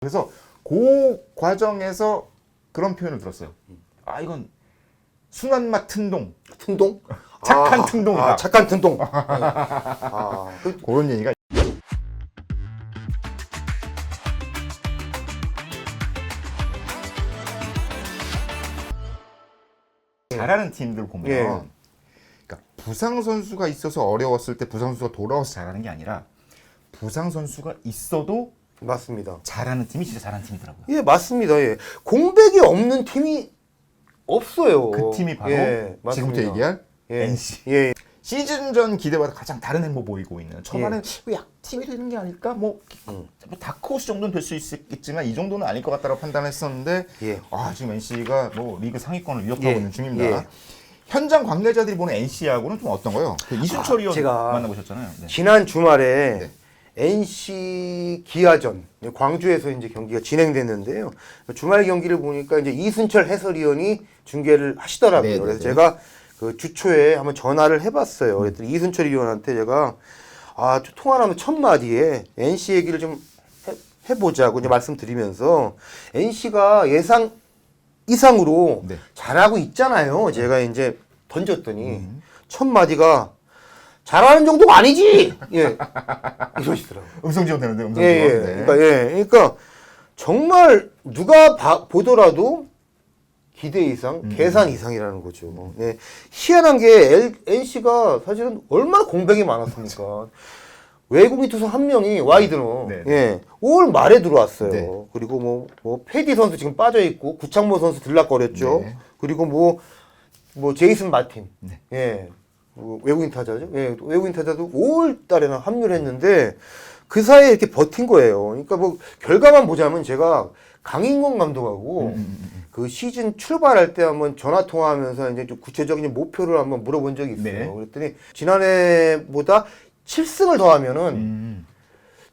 그래서 그 과정에서 그런 표현을 들었어요. 아, 이건 순한 맛 튼동. 튼동? 착한 튼동이다. 착한 튼동. 그런 얘기가. 잘하는 팀들 보면 그러니까 부상 선수가 있어서 어려웠을 때 부상 선수가 돌아와서 잘하는 게 아니라 부상 선수가 있어도 맞습니다. 잘하는 팀이 진짜 잘하는 팀이더라고요. 예, 맞습니다. 예. 공백이 없는 팀이 없어요. 그 팀이 바로 지금부터 얘기할 NC. 예. 시즌 전 기대와도 가장 다른 행보 보이고 있는. 초반에 약팀이 되는 게 아닐까? 뭐 다크호스 정도는 될 수 있겠지만 이 정도는 아닐 것 같다고 판단했었는데 지금 NC가 뭐 리그 상위권을 위협하고 있는 중입니다. 현장 관계자들이 보는 NC하고는 좀 어떤가요? 이순철 의원 제가 만나보셨잖아요. 네. 지난 주말에 NC 기아전 광주에서 이제 경기가 진행됐는데요. 주말 경기를 보니까 이제 이순철 해설위원이 중계를 하시더라고요. 네네네. 그래서 제가 그 주초에 한번 전화를 해봤어요. 그랬더니 이순철 위원한테 제가 통화를 하면 첫 마디에 NC 얘기를 좀 해보자고 이제 말씀드리면서 NC가 예상 이상으로 잘하고 있잖아요. 제가 이제 던졌더니 첫 마디가 잘하는 정도가 아니지. 이러시더라고요. 음성 지원 되는데 음성 지원. 그러니까 정말 누가 보더라도 기대 이상, 계산 이상이라는 거죠. 희한한 게 NC가 사실은 얼마나 공백이 많았습니까? 외국인 투수 한 명이 와이드로 5월 말에 들어왔어요. 그리고 뭐 패디 선수 지금 빠져 있고 구창모 선수 들락거렸죠. 그리고 뭐 제이슨 마틴, 외국인 타자죠. 외국인 타자도 5월 달에나 합류를 했는데 그 사이에 이렇게 버틴 거예요. 그러니까 뭐 결과만 보자면 제가 강인권 감독하고 그 시즌 출발할 때 한번 전화 통화하면서 이제 좀 구체적인 목표를 한번 물어본 적이 있어요. 그랬더니 지난해보다 7승을 더하면은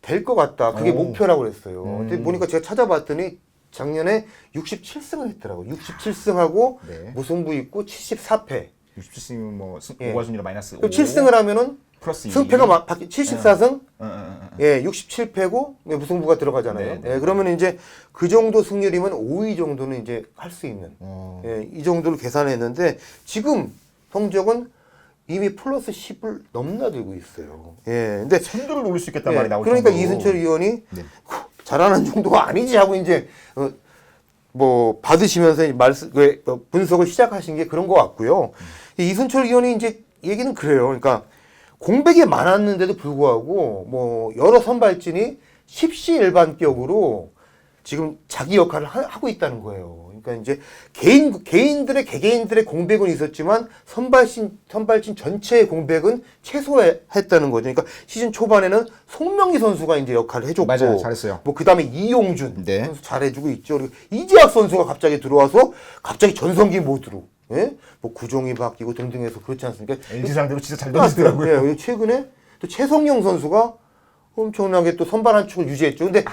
될 것 같다. 그게 목표라고 그랬어요. 근데 보니까 제가 찾아봤더니 작년에 67승을 했더라고요. 67승하고 무승부 있고 74패. 67승이면 뭐 오과순위로 마이너스 5. 7승을 하면은 플러스 승패가 74승, 67패고 무승부가 들어가잖아요. 그러면 이제 그 정도 승률이면 5위 정도는 이제 할 수 있는 이 정도를 계산했는데 지금 성적은 이미 플러스 10을 넘나들고 있어요. 근데 선두를 노릴 수 있겠단 말이 나오죠. 그러니까 이순철 의원이 잘하는 정도가 아니지 하고 이제 뭐 받으시면서 분석을 시작하신 게 그런 것 같고요. 이순철 의원이 이제 얘기는 그래요. 그러니까 공백이 많았는데도 불구하고 뭐 여러 선발진이 십시일반격으로 지금 자기 역할을 하고 있다는 거예요. 그러니까 이제 개개인들의 공백은 있었지만 선발진 전체의 공백은 최소화했다는 거죠. 그러니까 시즌 초반에는 송명기 선수가 이제 역할을 해줬고, 맞아요, 잘했어요. 뭐 그다음에 이용준 선수 잘해주고 있죠. 그리고 이재학 선수가 갑자기 들어와서 갑자기 전성기 모드로. 뭐 구종이 바뀌고 등등해서 그렇지 않습니까? LG 상대로 진짜 잘 던지더라고요. 최근에 또 최성용 선수가 엄청나게 또 선발 한 축을 유지했죠. 근데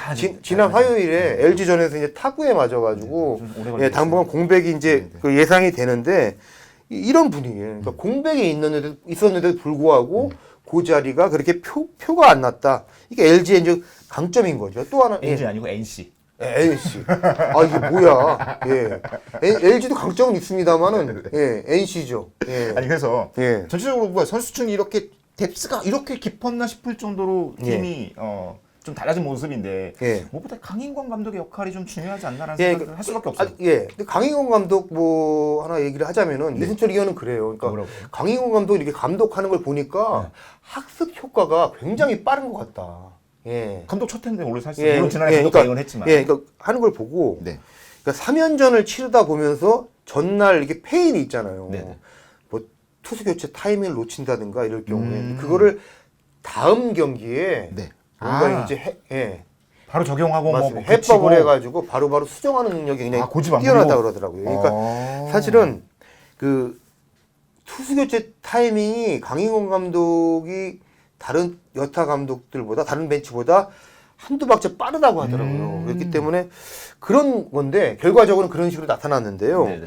지난 화요일에 LG전에서 이제 타구에 맞아가지고 당분간 공백이 이제 그 예상이 되는데 이런 분위기예요. 그러니까 공백이 있었는데도 불구하고 그 자리가 그렇게 표가 안 났다. 이게 LG의 이제 강점인 거죠. 또 하나 LG 아니고 NC. NC. 이게 뭐야? LG도 강점은 있습니다만은 NC죠. 아니 그래서 전체적으로 뭐 선수층이 이렇게 뎁스가 이렇게 깊었나 싶을 정도로 팀이 좀 달라진 모습인데 무엇보다 강인권 감독의 역할이 좀 중요하지 않나라는 생각을 할 수밖에 없어요. 근데 강인권 감독 뭐 하나 얘기를 하자면은 이순철 의원은 그래요. 그러니까 강인권 감독이 이렇게 감독하는 걸 보니까 학습 효과가 굉장히 빠른 것 같다. 감독 첫 해인데 원래 사실 물론 지난해 감독 대행을 했지만 그러니까 하는 걸 보고 그러니까 3연전을 치르다 보면서 전날 이렇게 페인이 있잖아요. 뭐 투수 교체 타이밍을 놓친다든가 이럴 경우에 그거를 다음 경기에 뭔가 이제 바로 적용하고 뭐 해법을 해가지고 바로바로 수정하는 능력이 굉장히 뛰어나다 그러더라고요. 그러니까 사실은 그 투수 교체 타이밍이 강인권 감독이 다른 여타 감독들보다 다른 벤치보다 한두 박자 빠르다고 하더라고요. 그렇기 때문에 그런 건데 결과적으로는 그런 식으로 나타났는데요.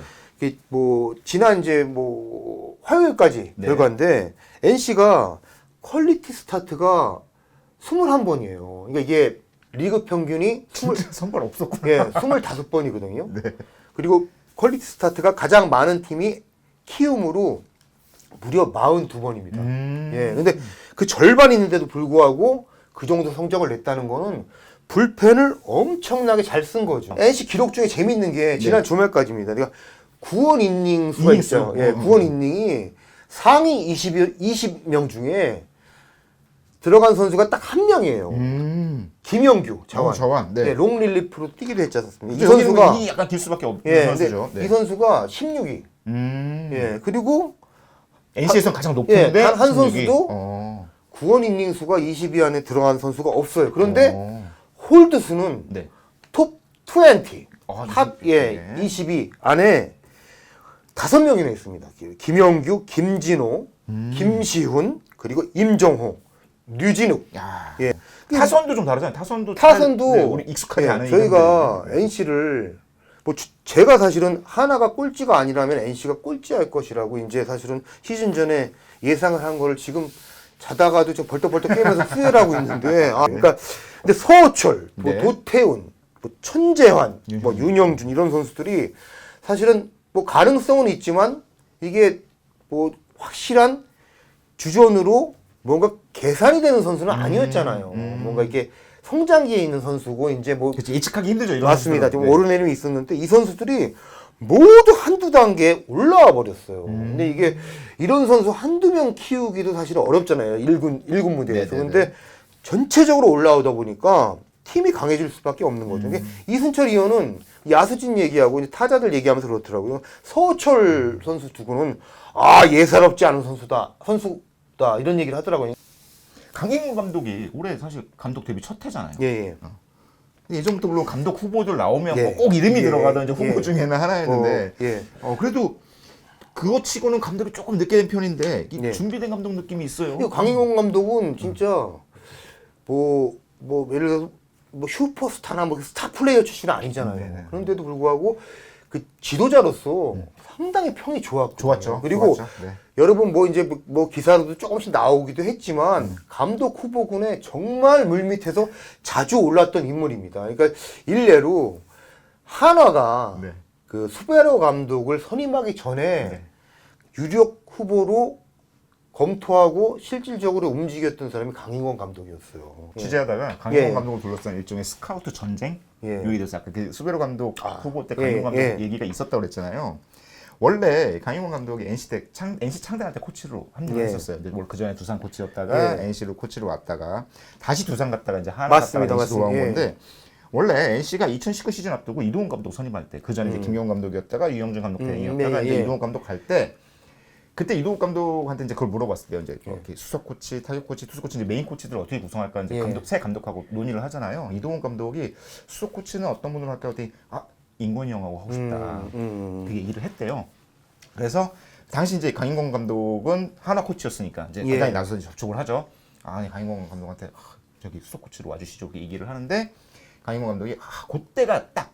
뭐 지난 이제 뭐 화요일까지 결과인데 NC가 퀄리티 스타트가 21번이에요. 그러니까 이게 리그 평균이 진짜 선발 없었구나. 예, 25번이거든요. 네. 그리고 퀄리티 스타트가 가장 많은 팀이 키움으로 무려 42번입니다. 예, 근데 그 절반 있는데도 불구하고 그 정도 성적을 냈다는 거는 불펜을 엄청나게 잘 쓴 거죠. NC 기록 중에 재밌는 게 지난 주말까지입니다. 그러니까 구원 이닝 수가 이닝 수. 있죠. 예, 구원 이닝이 상위 20명 중에 들어간 선수가 딱 한 명이에요. 김영규 자완. 자완. 네. 네, 롱 릴리프로 뛰기도 했지 않습니까? 이 여기는 선수가 이닝이 약간 길 수밖에 없는 예, 선수죠. 이 선수가 16위. 예, 그리고 NC에서 가장 높은데 예, 한 16위. 선수도 구원 이닝 수가 20위 안에 들어간 선수가 없어요. 그런데 홀드 수는 네. 톱 20, 아, 탑 20위. 네. 22 안에 5명이나 있습니다. 김영규, 김진호, 김시훈, 그리고 임정호, 류진욱. 야. 예. 타선도 좀 다르잖아요. 타선도 네, 우리 익숙하지 예, 않은 저희가 이름들인데. NC를 뭐 제가 사실은 하나가 꼴찌가 아니라면 NC가 꼴찌할 것이라고 이제 사실은 시즌 전에 예상을 한 거를 지금 자다가도 좀 벌떡벌떡 깨면서 후회를 하고 있는데 그러니까 근데 서호철, 뭐 네. 도태훈, 뭐 천재환, 뭐 윤영준 이런 선수들이 사실은 뭐 가능성은 있지만 이게 뭐 확실한 주전으로 뭔가 계산이 되는 선수는 아니었잖아요. 뭔가 이렇게 성장기에 있는 선수고 이제 뭐 그렇죠. 예측하기 힘들죠. 이런 맞습니다. 선수들은. 좀 네. 오르내림이 있었는데 이 선수들이 모두 한두 단계 올라와 버렸어요. 근데 이게 이런 선수 한두 명 키우기도 사실 어렵잖아요. 1군 무대에서. 네네네. 근데 전체적으로 올라오다 보니까 팀이 강해질 수밖에 없는 거죠. 그러니까 이순철 의원은 야수진 얘기하고 이제 타자들 얘기하면서 그렇더라고요. 서호철 선수 두고는 예사롭지 않은 선수다 이런 얘기를 하더라고요. 강인구 감독이 올해 사실 감독 데뷔 첫 해잖아요. 예. 예전부터 물론 감독 후보들 나오면 예. 뭐꼭 이름이 예. 들어가던 이제 후보 예. 중에는 하나였는데 예. 그래도 그거 치고는 감독이 조금 늦게 된 편인데 이 예. 준비된 감독 느낌이 있어요. 강인권 감독은 진짜 뭐 예를 들어서 뭐 슈퍼스타나 뭐 스타 플레이어 출신은 아니잖아요. 네네. 그런데도 불구하고 그 지도자로서 상당히 평이 좋았고 좋았죠. 그리고 좋았죠. 네. 여러분 뭐 이제 뭐 기사로도 조금씩 나오기도 했지만 감독 후보군에 정말 물밑에서 자주 올랐던 인물입니다. 그러니까 일례로 한화가 네. 그 수베로 감독을 선임하기 전에 네. 유력 후보로 검토하고 실질적으로 움직였던 사람이 강인권 감독이었어요. 취재하다가 강인권 예. 감독을 둘러싼 일종의 스카우트 전쟁 예. 여기 대해서 아까 그 수베로 감독 후보 때 예, 강인권 감독 예. 얘기가 있었다고 그랬잖아요. 원래 강인권 감독이 NC 창단할 때 코치로 합류를 예. 했었어요. 근데 그 전에 두산 코치였다가 예. NC로 코치로 왔다가 다시 두산 갔다가 이제 하나 맞습니다, 갔다가 NC 돌아온 맞습니다. 예. 건데 원래 NC가 2019 시즌 앞두고 이동훈 감독 선임할 때 그 전에 이제 김경훈 감독이었다가 유영준 감독 대행이었다가 네, 이제 예. 이동훈 감독 갈 때 그때 이동욱 감독한테 이제 그걸 물어봤을 때요. 이제 이렇게 수석 코치, 타격 코치, 투수 코치, 이제 메인 코치들 어떻게 구성할까 이제 예. 새 감독하고 논의를 하잖아요. 이동욱 감독이 수석 코치는 어떤 분으로 할까 했더니 인권이 형하고 하고 싶다. 그 얘기를 했대요. 그래서 당시 이제 강인권 감독은 하나 코치였으니까 이제 예. 그다음에 나서서 접촉을 하죠. 네, 강인권 감독한테 저기 수석 코치로 와주시죠. 그렇게 얘기를 하는데 강인권 감독이 그때가 딱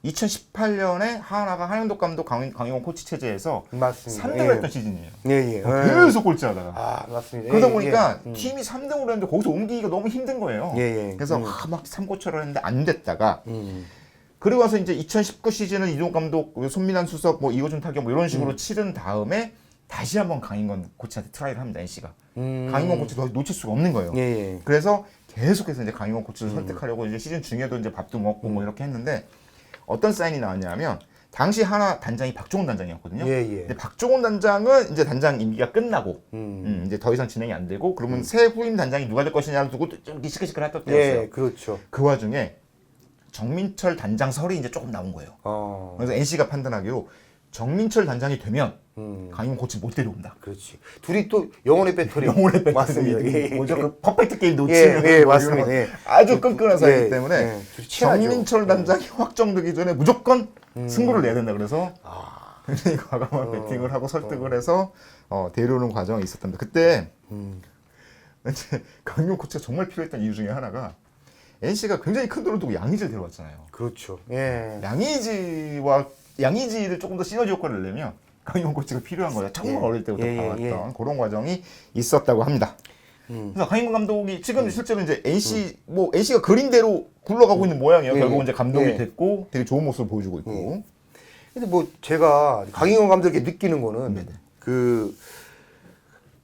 2018년에 하나가 한현덕 감독 강인권 코치 체제에서 맞습니다. 3등을 했던 시즌이에요. 예. 계속 꼴찌하다가. 맞습니다. 그러다 예, 보니까 예. 팀이 3등으로 했는데 거기서 옮기기가 너무 힘든 거예요. 예. 그래서 막 3고초를 했는데 안 됐다가 음. 그리고 와서 이제 2019 시즌은 이동 감독, 손민환 수석, 뭐 이호준 타격 뭐 이런 식으로 치른 다음에 다시 한번 강인권 코치한테 트라이를 합니다. NC가. 강인권 코치 더 놓칠 수가 없는 거예요. 예. 그래서 계속해서 이제 강인권 코치를 설득하려고 이제 시즌 중에도 이제 밥도 먹고 뭐 이렇게 했는데 어떤 사인이 나왔냐면 당시 하나 단장이 박종훈 단장이었거든요. 예. 근데 박종훈 단장은 이제 단장 임기가 끝나고 이제 더 이상 진행이 안 되고 그러면 새 후임 단장이 누가 될 것이냐를 두고 좀 시끌시끌했던 때였어요. 예, 그렇죠. 그 와중에 정민철 단장설이 이제 조금 나온 거예요. 그래서 NC가 판단하기로 정민철 단장이 되면 강인권 코치 못 데려온다. 그렇지. 둘이 또 영혼의 배터리. 영혼의 맞습니다. 배틀이 뭐죠? 그 퍼펙트 게임 놓치는 예, 뭐 맞습니다. 이런 예. 아주 끈끈한 사이기 예, 때문에 예. 둘이 친하죠. 정민철 단장이 확정되기 전에 무조건 승부를 내야 된다 그래서 굉장히 과감한 배팅을 하고 설득을 해서 데려오는 과정이 있었답니다. 그때 이제 강용 코치가 정말 필요했던 이유 중에 하나가 NC가 굉장히 큰 돈을 두고 양의지를 데려왔잖아요. 그렇죠. 예. 양의지를 조금 더 시너지 효과를 내면 강용 코치가 필요한 거예요. 정말 어릴 때부터 봐왔던 그런 과정이 있었다고 합니다. 그래서 강인권 감독이 지금 실제로 이제 NC 뭐 NC가 그림대로 굴러가고 있는 모양이에요. 결국 이제 감독이 됐고 되게 좋은 모습을 보여주고 있고. 근데 뭐 제가 강인권 감독에게 느끼는 거는 그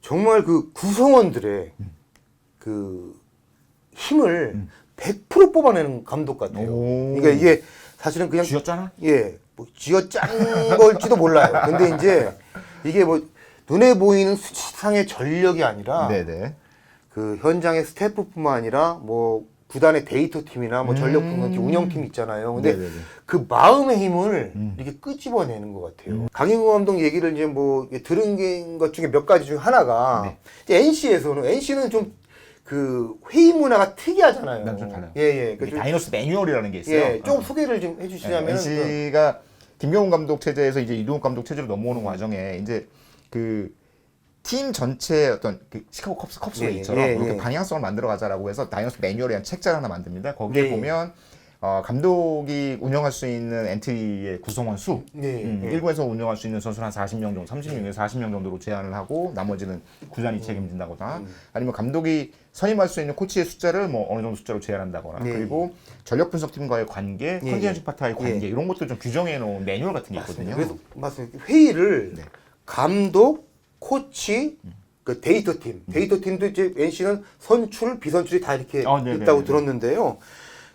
정말 그 구성원들의 그 힘을 100% 뽑아내는 감독 같아요. 그러니까 이게 사실은 그냥 쥐었잖아. 뭐 쥐어짠 걸지도 몰라요. 근데 이제 이게 뭐 눈에 보이는 수치상의 전력이 아니라 그 현장의 스태프뿐만 아니라 뭐 구단의 데이터 팀이나 뭐 전력 운영팀 있잖아요. 근데 그 마음의 힘을 이렇게 끄집어내는 것 같아요. 강인권 감독 얘기를 이제 뭐 들은 것 중에 몇 가지 중에 하나가 이제 NC는 좀 그 회의 문화가 특이하잖아요. 난 좀 달라요. 그 다이노스 매뉴얼이라는 게 있어요. 좀 소개를 좀 해주시자면. NC가 김경훈 감독 체제에서 이제 이동욱 감독 체제로 넘어오는 과정에 이제 그 팀 전체 어떤 그 시카고 컵스웨이처럼 이렇게 방향성을 만들어 가자라고 해서 다이노스 매뉴얼이라는 책자를 하나 만듭니다. 거기에 보면 감독이 운영할 수 있는 엔트리의 구성원 수 1군에서 운영할 수 있는 선수는 한 40명 정도, 30명에서 40명 정도로 제한을 하고 나머지는 구단이 책임진다거나 아니면 감독이 선임할 수 있는 코치의 숫자를 뭐 어느 정도 숫자로 제한한다거나 그리고 전력 분석팀과의 관계, 컨디션식 파트와의 관계 이런 것들 좀 규정해 놓은 매뉴얼 같은 게 있거든요. 그래서 맞습니다. 회의를 감독, 코치, 그 데이터팀도 이제 NC는 선출, 비선출이 다 이렇게 있다고 들었는데요.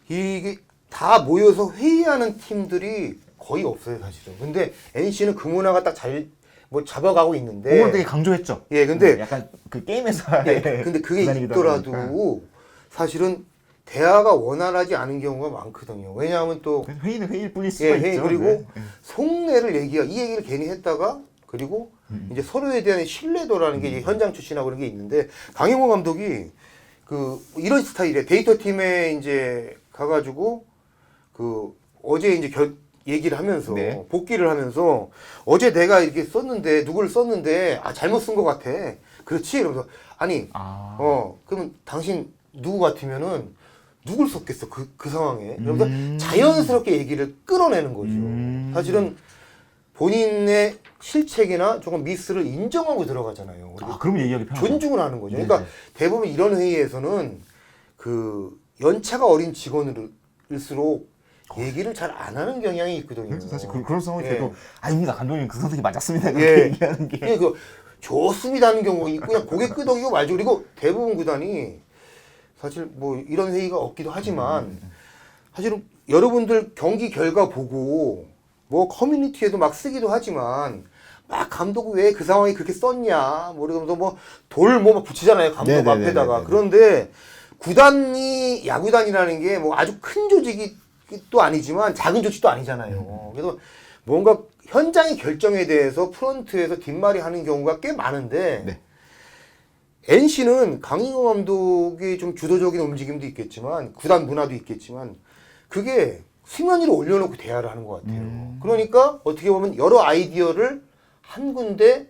이게 다 모여서 회의하는 팀들이 거의 없어요, 사실은. 근데 NC는 그 문화가 딱 잘 뭐 잡아가고 있는데. 그걸 되게 강조했죠. 근데 약간 그 게임에서의 근데 그게 있더라도 사실은 대화가 원활하지 않은 경우가 많거든요. 왜냐하면 또 회의는 회의일 뿐일 수가 있죠. 그리고 속내를 이 얘기를 괜히 했다가 그리고 이제 서로에 대한 신뢰도라는 게 이제 현장 출신하고 그런 게 있는데 강인권 감독이 그 이런 스타일의 데이터 팀에 이제 가가지고 그 어제 이제 얘기를 하면서 복귀를 하면서 어제 내가 이렇게 썼는데 누구를 썼는데 잘못 쓴 것 같아. 그렇지? 이러면서 아니 그러면 당신 누구 같으면은 누굴 썼겠어 그 상황에. 그러면서 자연스럽게 얘기를 끌어내는 거죠. 사실은 본인의 실책이나 조금 미스를 인정하고 들어가잖아요. 그럼 얘기하기 편하죠. 존중을 하는 거죠. 그러니까 대부분 이런 회의에서는 그 연차가 어린 직원일수록 얘기를 잘 안 하는 경향이 있거든요. 사실 그런 상황이 돼도 아닙니다 감독님 그 선택이 맞았습니다 이렇게 얘기하는 게 그 좋습니다 하는 경우가 있고 그냥 고개 끄덕이고 말죠. 그리고 대부분 구단이 사실 뭐 이런 회의가 없기도 하지만 사실은 여러분들 경기 결과 보고 뭐 커뮤니티에도 막 쓰기도 하지만 막 감독 왜 그 상황에 그렇게 썼냐 모르면서 뭐 돌 뭐 막 붙이잖아요 감독 앞에다가. 그런데 구단이 야구단이라는 게 뭐 아주 큰 조직이 또 아니지만 작은 조직도 아니잖아요. 그래서 뭔가 현장의 결정에 대해서 프런트에서 뒷말이 하는 경우가 꽤 많은데 NC는 강인권 감독이 좀 주도적인 움직임도 있겠지만 구단 문화도 있겠지만 그게 수면 위로 올려놓고 대화를 하는 것 같아요. 그러니까 어떻게 보면 여러 아이디어를 한 군데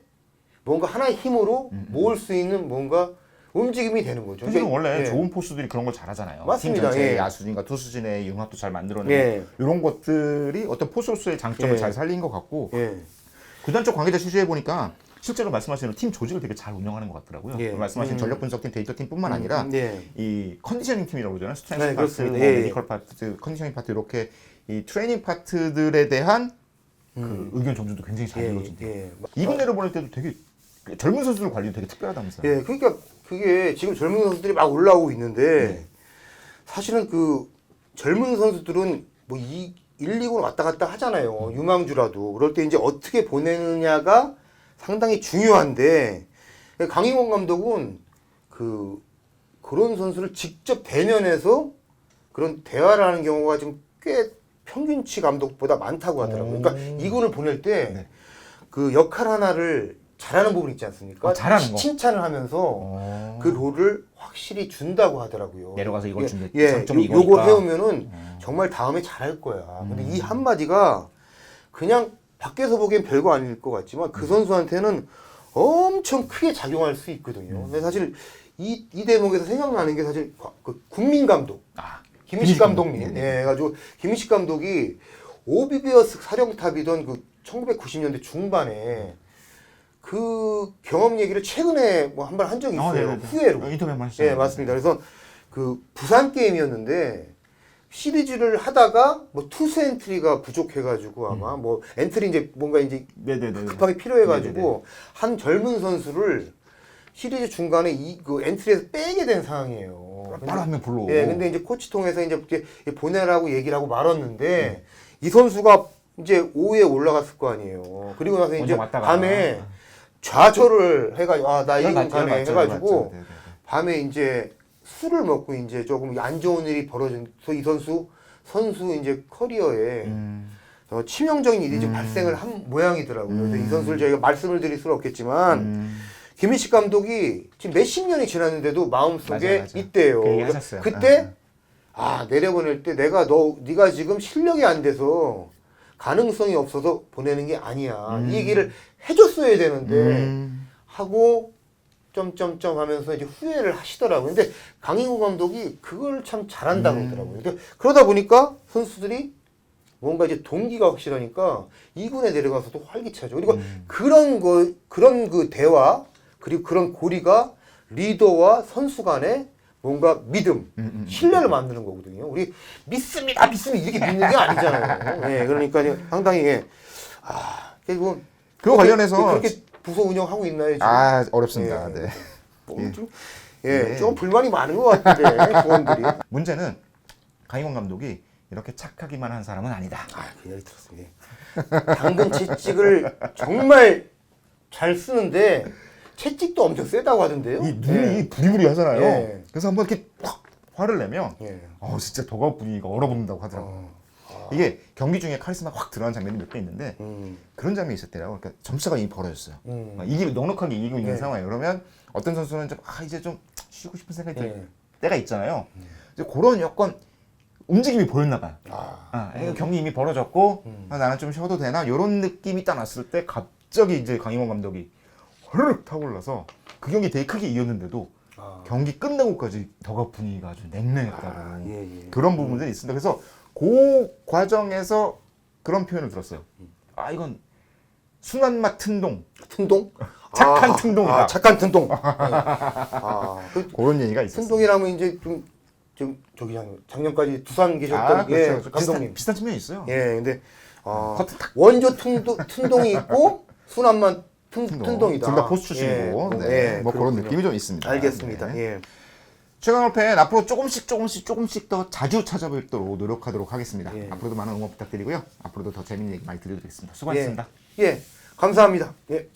뭔가 하나의 힘으로 모을 수 있는 뭔가 움직임이 되는 거죠. 그러니까 원래 좋은 포수들이 그런 걸 잘하잖아요. 맞습니다. 팀 전체의 야수진과 투수진의 융합도 잘 만들어내고 이런 것들이 어떤 포수로서의 장점을 잘 살린 것 같고 구단 쪽 관계자 취재해 보니까 실제로 말씀하시는 팀 조직을 되게 잘 운영하는 것 같더라고요. 말씀하신 전력 분석팀, 데이터팀뿐만 아니라 이 컨디셔닝 팀이라고 그러잖아요. 스트렝스 파트, 메디컬 파트, 컨디셔닝 파트 이렇게 이 트레이닝 파트들에 대한 그 의견 전주도 굉장히 잘 이루어진대요. 2군 내려보낼 때도 되게 젊은 선수들 관리도 되게 특별하다면서요. 그러니까 그게 지금 젊은 선수들이 막 올라오고 있는데 사실은 그 젊은 선수들은 뭐 1, 2군 왔다 갔다 하잖아요. 유망주라도. 그럴 때 이제 어떻게 보내느냐가 상당히 중요한데 강인권 감독은 그런 선수를 직접 대면해서 그런 대화를 하는 경우가 지금 꽤 평균치 감독보다 많다고 하더라고요. 그러니까 2군을 보낼 때 그 역할 하나를 잘하는 부분 있지 않습니까? 잘하는 거. 칭찬을 하면서 그 롤을 확실히 준다고 하더라고요. 내려가서 이걸 준다. 장점이 이거니까. 요거 해오면은 정말 다음에 잘할 거야. 근데 이 한마디가 그냥 밖에서 보기엔 별거 아닐 것 같지만 그 선수한테는 엄청 크게 작용할 수 있거든요. 근데 사실 이 대목에서 생각나는 게 사실 그 국민 감독. 김희식 감독님. 해가지고 김희식 감독이 오비베어스 사령탑이던 그 1990년대 중반에 그 경험 얘기를 최근에 뭐 한 번 한 적이 있어요. 네네네. 후회로. 인터뷰 한번 하시죠. 예, 맞습니다. 그래서 그 부산 게임이었는데 시리즈를 하다가 뭐 투수 엔트리가 부족해가지고 아마 뭐 엔트리 이제 뭔가 이제 네네네. 급하게 필요해가지고 네네네. 한 젊은 선수를 시리즈 중간에 그 엔트리에서 빼게 된 상황이에요. 바로 한 명 불러오고. 예, 근데 이제 코치 통해서 이제 이렇게 보내라고 얘기를 하고 말았는데 이 선수가 이제 5위에 올라갔을 거 아니에요. 그리고 나서 이제 왔다가. 밤에 좌절을 해가지고 나 이건 맞죠, 가네 맞죠, 해가지고 맞죠. 네네네. 밤에 이제 술을 먹고 이제 조금 안 좋은 일이 벌어진 이 선수 이제 커리어에 치명적인 일이 좀 발생을 한 모양이더라고요. 그래서 이 선수를 저희가 말씀을 드릴 수는 없겠지만 김일식 감독이 지금 몇십 년이 지났는데도 마음속에 맞아요. 있대요. 그 얘기 하셨어요. 그때 내려보낼 때 네가 지금 실력이 안 돼서 가능성이 없어서 보내는 게 아니야. 이 얘기를 해줬어야 되는데 하고 점점점 하면서 이제 후회를 하시더라고요. 근데 강인구 감독이 그걸 참 잘한다고 그러더라고요. 그러다 보니까 선수들이 뭔가 이제 동기가 확실하니까 2군에 내려가서도 활기차죠. 그리고 그런 그 대화 그리고 그런 고리가 리더와 선수 간에 뭔가 믿음, 신뢰를 만드는 거거든요. 우리 믿습니다 이렇게 믿는 게 아니잖아요. 예, 그러니까 상당히 그리고 그거 관련해서 그렇게 부서 운영하고 있나요? 지금? 어렵습니다. 예. 네. 뭐 좀, 좀 불만이 많은 것 같은데 부원들이. 문제는 강인권 감독이 이렇게 착하기만 한 사람은 아니다. 그 얘기 들었습니다. 당근 채찍을 정말 잘 쓰는데 채찍도 엄청 세다고 하던데요. 이 눈이 부리부리하잖아요. 예. 그래서 한번 이렇게 확 화를 내면 예. 진짜 더가웃 분위기가 얼어붙는다고 하더라고요. 이게 경기 중에 카리스마가 확 드러나는 장면이 몇 개 있는데 그런 장면이 있었더라고요. 그러니까 점수가 이미 벌어졌어요. 막 넉넉하게 이기고 있는 상황이에요. 그러면 어떤 선수는 좀 이제 좀 쉬고 싶은 생각이 들 때가 있잖아요. 이제 그런 여건 움직임이 보였나 봐요. 이거 경기 이미 벌어졌고 나는 좀 쉬어도 되나? 이런 느낌이 딱 났을 때 갑자기 이제 강인권 감독이 허르륵 타고 올라서 그 경기 되게 크게 이겼는데도 경기 끝나고까지 더가웃 분위기가 아주 냉랭했다고 그런 부분들이 있습니다. 그래서 그 과정에서 그런 표현을 들었어요. 이건 순한 맛 튼동. 튼동? 착한 튼동이다. 착한 튼동. 그런 얘기가 있었어요. 튼동이라면 이제 좀 저기 작년까지 두산 계셨던 그렇죠. 감독님. 비슷한 측면이 있어요. 예, 근데 커튼 탁. 원조 튼동이 있고 순한 맛 튼동이다. 둘 다 포수 출신이고 뭐 그런 그렇군요. 느낌이 좀 있습니다. 알겠습니다. 네. 예. 최강호 팬 앞으로 조금씩 더 자주 찾아뵙도록 노력하도록 하겠습니다. 예. 앞으로도 많은 응원 부탁드리고요. 앞으로도 더 재밌는 얘기 많이 들려드리겠습니다. 수고하셨습니다. 예, 감사합니다. 예.